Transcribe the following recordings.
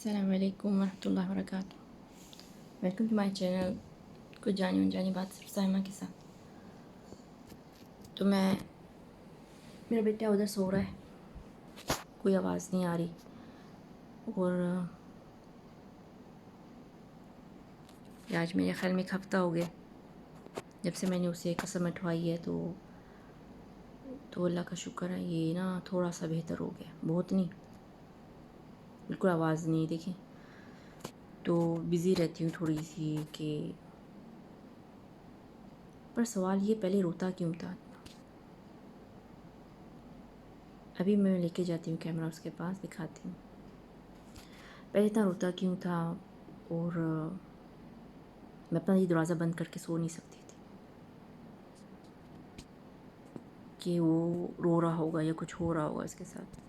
السلام علیکم ورحمۃ اللہ وبرکاتہ. Welcome to my channel. کچھ جانی انجانی بات صرف سائمہ کے ساتھ. تو میرا بیٹا ادھر سو رہا ہے, کوئی آواز نہیں آ رہی, اور آج میرے خیال میں ایک ہفتہ ہو گیا جب سے میں نے اسے قسم اٹھوائی ہے. تو اللہ کا شکر ہے, یہ نا تھوڑا سا بہتر ہو گیا, بہت نہیں, بالکل آواز نہیں. دیکھیں تو بزی رہتی ہوں تھوڑی سی کہ, پر سوال یہ پہلے روتا کیوں تھا. ابھی میں لے کے جاتی ہوں کیمرہ اس کے پاس, دکھاتی ہوں پہلے اتنا روتا کیوں تھا. اور میں اپنا یہ دروازہ بند کر کے سو نہیں سکتی تھی کہ وہ رو رہا ہوگا یا کچھ ہو رہا ہوگا اس کے ساتھ.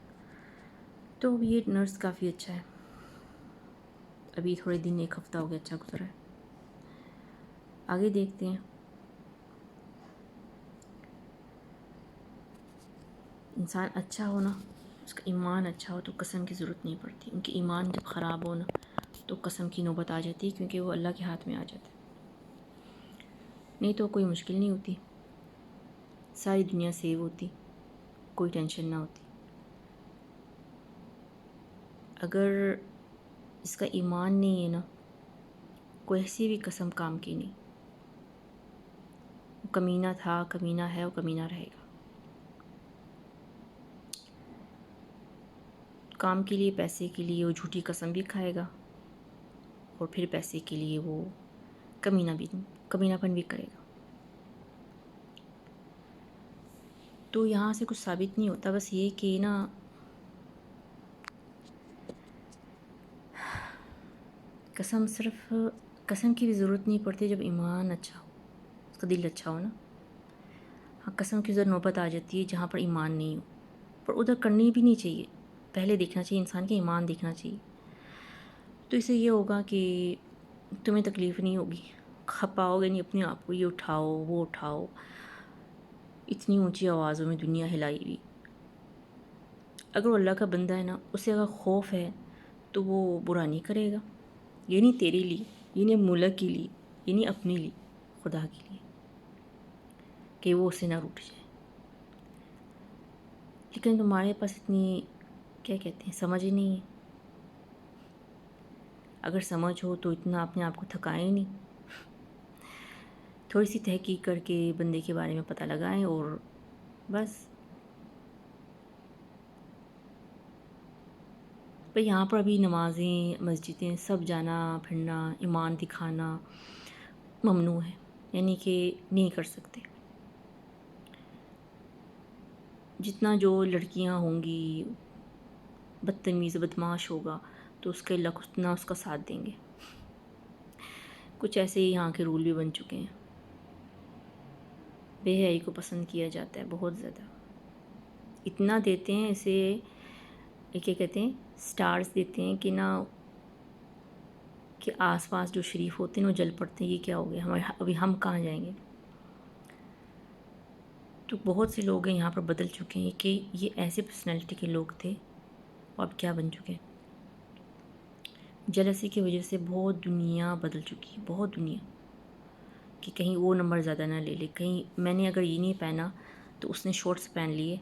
تو یہ نرس کافی اچھا ہے, ابھی تھوڑے دن, ایک ہفتہ ہو گیا اچھا گزرا ہے. آگے دیکھتے ہیں. انسان اچھا ہو نا, اس کا ایمان اچھا ہو تو قسم کی ضرورت نہیں پڑتی. ان کے ایمان جب خراب ہو نا تو قسم کی نوبت آ جاتی ہے, کیونکہ وہ اللہ کے ہاتھ میں آ جاتا ہے. نہیں تو کوئی مشکل نہیں ہوتی, ساری دنیا سیو ہوتی, کوئی ٹینشن نہ ہوتی. اگر اس کا ایمان نہیں ہے نا, کوئی ایسی بھی قسم کام کی نہیں. وہ کمینہ تھا, کمینہ ہے, وہ کمینہ رہے گا. کام کے لیے, پیسے کے لیے وہ جھوٹی قسم بھی کھائے گا, اور پھر پیسے کے لیے وہ کمینہ پن بھی کرے گا. تو یہاں سے کچھ ثابت نہیں ہوتا, بس یہ کہ نا قسم کی بھی ضرورت نہیں پڑتی جب ایمان اچھا ہو, اس کا دل اچھا ہو نا. ہاں, قسم کی ادھر نوبت آ جاتی ہے جہاں پر ایمان نہیں ہو, پر ادھر کرنی بھی نہیں چاہیے. پہلے دیکھنا چاہیے انسان کے ایمان دیکھنا چاہیے. تو اس سے یہ ہوگا کہ تمہیں تکلیف نہیں ہوگی, کھپاؤ گے نہیں اپنے آپ کو, یہ اٹھاؤ وہ اٹھاؤ, اتنی اونچی آوازوں میں دنیا ہلائی ہوئی. اگر وہ اللہ کا بندہ ہے نا, اسے اگر خوف ہے تو وہ برا نہیں کرے گا. یہ نہیں تیرے لیے, یہ نہیں ملک کے لیے, یہ نہیں اپنے لیے, خدا کے لیے, کہ وہ اسے نہ روٹ جائے. لیکن تمہارے پاس اتنی کیا کہتے ہیں سمجھ ہی نہیں ہے. اگر سمجھ ہو تو اتنا اپنے آپ کو تھکائیں نہیں, تھوڑی سی تحقیق کر کے بندے کے بارے میں پتہ لگائیں, اور بس. پر یہاں پر ابھی نمازیں, مسجدیں, سب جانا پھرنا, ایمان دکھانا ممنوع ہے, یعنی کہ نہیں کر سکتے. جتنا جو لڑکیاں ہوں گی, بدتمیز بدماش ہوگا, تو اس کے اللہ اتنا اس کا ساتھ دیں گے. کچھ ایسے ہی یہاں کے رول بھی بن چکے ہیں. بے حیائی کو پسند کیا جاتا ہے بہت زیادہ. اتنا دیتے ہیں اسے, کیا کہتے ہیں, سٹارز دیتے ہیں کہ نا, کہ آس پاس جو شریف ہوتے ہیں وہ جل پڑتے ہیں, یہ کیا ہو گیا, ابھی ہم کہاں جائیں گے. تو بہت سے لوگ ہیں یہاں پر بدل چکے ہیں کہ یہ ایسے پرسنالٹی کے لوگ تھے, اور اب کیا بن چکے ہیں. جلسی کی وجہ سے بہت دنیا بدل چکی ہے, بہت دنیا, کہ کہیں وہ نمبر زیادہ نہ لے لے. کہیں میں نے اگر یہ نہیں پہنا تو اس نے شارٹس پہن لیے,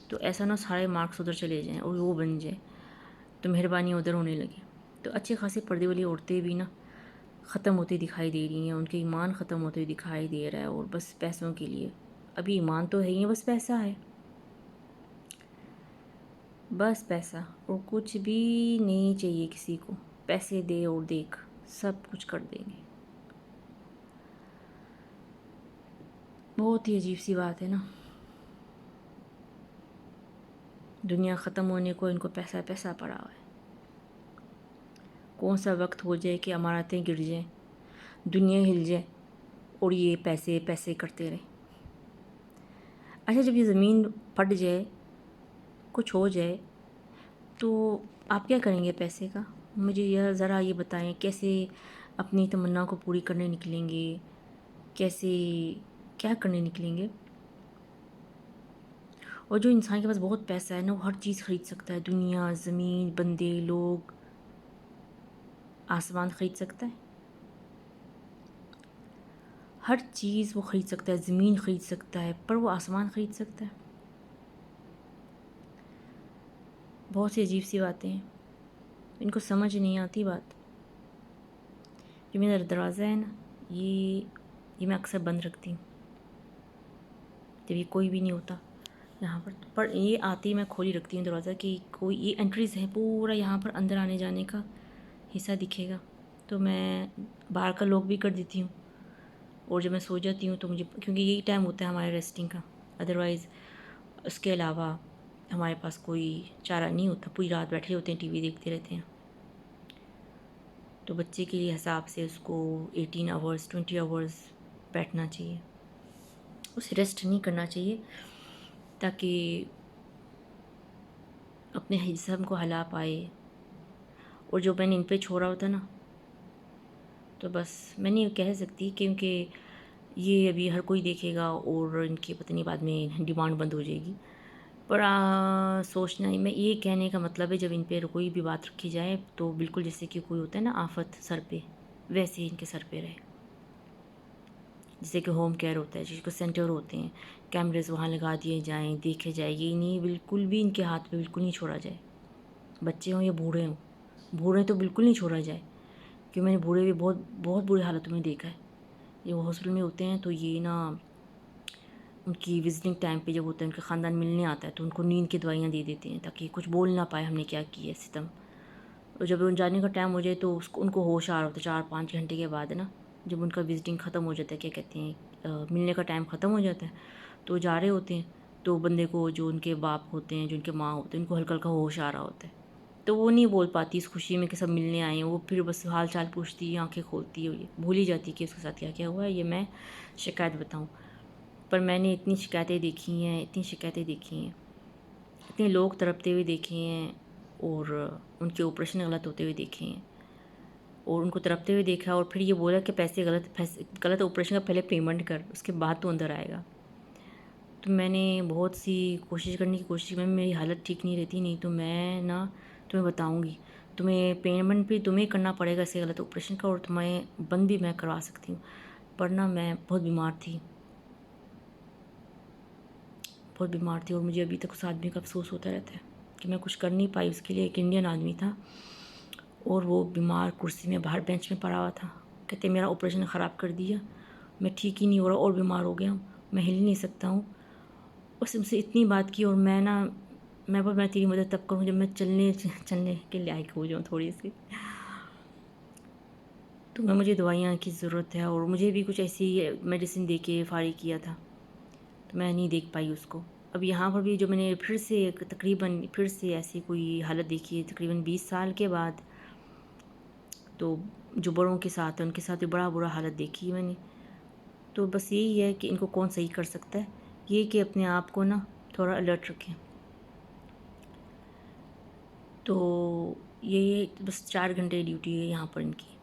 تو ایسا نہ سارے مارکس ادھر چلے جائیں اور وہ بن جائے, تو مہربانی ادھر ہونے لگے. تو اچھے خاصے پردے والی عورتیں بھی نا ختم ہوتی دکھائی دے رہی ہیں, ان کے ایمان ختم ہوتے دکھائی دے رہا ہے, اور بس پیسوں کے لیے. ابھی ایمان تو ہے ہی, بس پیسہ ہے, بس پیسہ, اور کچھ بھی نہیں چاہیے کسی کو. پیسے دے اور دیکھ, سب کچھ کر دیں گے. بہت ہی عجیب سی بات ہے نا. دنیا ختم ہونے کو ان کو پیسہ پیسہ پڑا ہوا ہے. کون سا وقت ہو جائے کہ عمارتیں گر جائیں, دنیا ہل جائے, اور یہ پیسے پیسے کرتے رہیں. اچھا, جب یہ زمین پھٹ جائے, کچھ ہو جائے, تو آپ کیا کریں گے پیسے کا؟ مجھے ذرا یہ بتائیں, کیسے اپنی تمنا کو پوری کرنے نکلیں گے, کیسے کیا کرنے نکلیں گے؟ اور جو انسان کے پاس بہت پیسہ ہے نا, وہ ہر چیز خرید سکتا ہے, دنیا, زمین, بندے, لوگ, آسمان خرید سکتا ہے؟ ہر چیز وہ خرید سکتا ہے، زمین خرید سکتا ہے، پر وہ آسمان خرید سکتا ہے؟ بہت سی عجیب سی باتیں ہیں، ان کو سمجھ نہیں آتی بات۔ جو میرا دروازہ ہے نا، یہ میں اکثر بند رکھتی ہوں جب یہ کوئی بھی نہیں ہوتا یہاں پر یہ آتی میں کھولی رکھتی ہوں دروازہ کہ کوئی یہ انٹریز ہے پورا یہاں پر اندر آنے جانے کا حصہ دکھے گا، تو میں باہر کا لاک بھی کر دیتی ہوں۔ اور جب میں سو جاتی ہوں تو مجھے، کیونکہ یہی ٹائم ہوتا ہے ہمارے ریسٹنگ کا، ادروائز اس کے علاوہ ہمارے پاس کوئی چارہ نہیں ہوتا، پوری رات بیٹھے ہوتے ہیں، ٹی وی دیکھتے رہتے ہیں۔ تو بچے کے لیے حساب سے اس کو 18 آورز 20 آورز بیٹھنا چاہیے، اسے ریسٹ نہیں کرنا چاہیے، تاکہ اپنے جسم کو ہلا پائے۔ اور جو میں نے ان پہ چھوڑا ہوتا نا، تو بس میں نہیں کہہ سکتی کیونکہ یہ ابھی ہر کوئی دیکھے گا اور ان کی پتہ نہیں بعد میں ڈیمانڈ بند ہو جائے گی، پر سوچنا ہی، میں یہ کہنے کا مطلب ہے جب ان پہ کوئی بھی بات رکھی جائے تو بالکل جیسے کہ کوئی ہوتا ہے نا آفت سر پہ، ویسے ہی ان کے سر پہ رہے، جیسے کہ ہوم کیئر ہوتا ہے، جس کو سینٹر ہوتے ہیں، کیمریز وہاں لگا دیے جائیں، دیکھے جائے، یہ نہیں بالکل بھی ان کے ہاتھ پہ بالکل نہیں چھوڑا جائے، بچے ہوں یا بوڑھے ہوں۔ بوڑھے تو بالکل نہیں چھوڑا جائے، کیونکہ میں نے بوڑھے بھی بہت بہت بری حالتوں میں دیکھا ہے، یہ وہ ہاسپٹل میں ہوتے ہیں تو یہ نا ان کی وزٹنگ ٹائم پہ جب ہوتا ہے، ان کا خاندان ملنے آتا ہے تو ان کو نیند کی دوائیاں دے دیتے ہیں تاکہ کچھ بول نہ پائے ہم نے کیا کیا ہے ستم۔ اور جب ان جانے کا ٹائم ہو جائے تو ان کو ہوش آ رہا ہوتا ہے 4-5 گھنٹے کے بعد نا، جب ان کا وزٹنگ ختم ہو جاتا ہے، کیا کہتے ہیں، ملنے کا ٹائم ختم ہو جاتا ہے، تو جا رہے ہوتے ہیں، تو بندے کو جو ان کے باپ ہوتے ہیں، جو ان کے ماں ہوتے ہیں، ان کو ہلکا ہلکا ہوش آ رہا ہوتا ہے، تو وہ نہیں بول پاتی اس خوشی میں کہ سب ملنے آئے ہیں، وہ پھر بس حال چال پوچھتی ہے، آنکھیں کھولتی ہے، یہ بھول ہی جاتی ہے کہ اس کے ساتھ کیا کیا ہوا ہے، یہ میں شکایت بتاؤں۔ پر میں نے اتنی شکایتیں دیکھی ہیں، اتنی شکایتیں دیکھی ہیں، اتنے لوگ تڑپتے ہوئے دیکھے ہیں، اور ان کے آپریشن غلط ہوتے ہوئے دیکھے ہیں، اور ان کو تڑپتے ہوئے دیکھا، اور پھر یہ بولا کہ پیسے غلط آپریشن کا پہلے پیمنٹ کر، اس کے بعد تو اندر آئے گا۔ تو میں نے بہت سی کوشش کرنے کی کوشش کی، میری حالت ٹھیک نہیں رہتی، نہیں تو میں نا تمہیں بتاؤں گی، تمہیں پیمنٹ بھی تمہیں کرنا پڑے گا اسے غلط آپریشن کا، اور تمہیں بند بھی میں کروا سکتی ہوں، پر نا میں بہت بیمار تھی، اور مجھے ابھی تک اس آدمی کا افسوس ہوتا رہتا ہے کہ میں کچھ کر نہیں پائی اس کے لیے۔ ایک انڈین آدمی تھا اور وہ بیمار کرسی میں باہر بینچ میں پڑا ہوا تھا، کہتے میرا آپریشن خراب کر دیا، میں ٹھیک ہی نہیں ہو رہا اور بیمار ہو گیا ہوں، میں ہل نہیں سکتا ہوں۔ اس سے اتنی بات کی، اور میں تیری مدد تب کروں جب میں چلنے کے لائق ہو جاؤں تھوڑی سی، تو مجھے دوائیاں کی ضرورت ہے، اور مجھے بھی کچھ ایسی میڈیسن دے کے فارغ کیا تھا، تو میں نہیں دیکھ پائی اس کو۔ اب یہاں پر بھی جو میں نے پھر سے ایسی کوئی حالت دیکھی ہے تقریباً 20 سال کے بعد، تو جو بڑوں کے ساتھ ان کے ساتھ بھی بڑا برا حالت دیکھی ہے میں نے۔ تو بس یہی ہے کہ ان کو کون صحیح کر سکتا ہے، یہ کہ اپنے آپ کو نا تھوڑا الرٹ رکھیں۔ تو یہ بس 4 گھنٹے ڈیوٹی ہے یہاں پر ان کی۔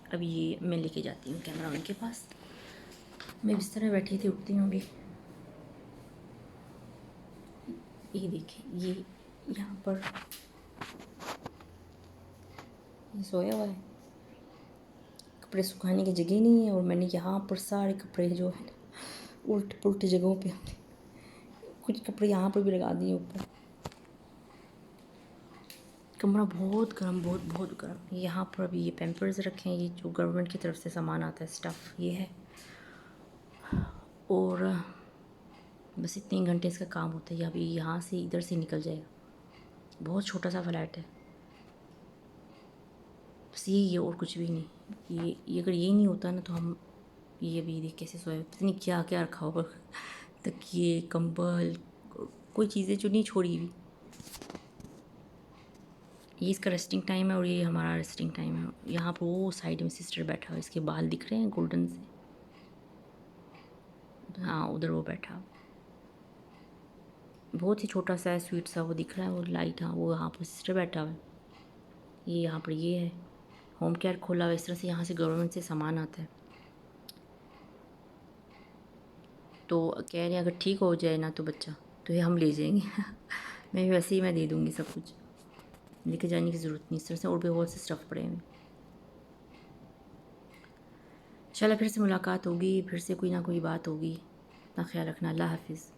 اب یہ میں لے کے جاتی ہوں کیمرہ ان کے پاس، میں بستر میں بیٹھی تھی، اٹھتی ہوں ابھی، یہ دیکھیں، یہ یہاں پر یہ سویا ہوا ہے، کپڑے سکھانے کی جگہ نہیں ہے، اور میں نے یہاں پر سارے کپڑے جو ہیں الٹ پلٹ جگہوں پہ، کچھ کپڑے یہاں پر بھی لگا دیے اوپر۔ کمرہ بہت گرم، بہت بہت گرم۔ یہاں پر ابھی یہ پیمپرز رکھے ہیں، یہ جو گورنمنٹ کی طرف سے سامان آتا ہے، اسٹف یہ ہے، اور بس اتنے گھنٹے اس کا کام ہوتا ہے، یہ ابھی یہاں سے ادھر سے نکل جائے گا، بہت چھوٹا سا فلیٹ ہے، بس یہی ہے اور کچھ بھی نہیں۔ یہ اگر یہی نہیں ہوتا نا تو ہم یہ ابھی دیکھ کیسے سوئے، پتہ نہیں کیا کیا رکھا ہوگا، تکیے، کمبل، کوئی چیزیں جو نہیں چھوڑی ہوئی۔ یہ اس کا ریسٹنگ ٹائم ہے اور یہ ہمارا ریسٹنگ ٹائم ہے۔ یہاں پر وہ سائڈ میں سسٹر بیٹھا ہوا ہے، اس کے بال دکھ رہے ہیں گولڈن سے، ہاں ادھر وہ بیٹھا، بہت ہی چھوٹا سا ہے، سویٹ سا وہ دکھ رہا ہے، وہ لائٹ، ہاں وہ یہاں پر سسٹر بیٹھا ہوا ہے۔ یہ یہاں پر یہ ہے ہوم کیئر کھولا ہوا، اس طرح سے یہاں سے گورنمنٹ سے سامان آتا ہے، تو کہہ رہے ہیں اگر ٹھیک ہو جائے نا تو بچہ تو یہ ہم لے جائیں گے، میں ویسے ہی میں دے دوں گی، سب کچھ لے کے جانے کی ضرورت نہیں، اس طرح سے اور بھی بہت سے اسٹف پڑے ہیں۔ انشاءاللہ پھر سے ملاقات ہوگی، پھر سے کوئی نہ کوئی بات ہوگی. اپنا خیال رکھنا. اللہ حافظ.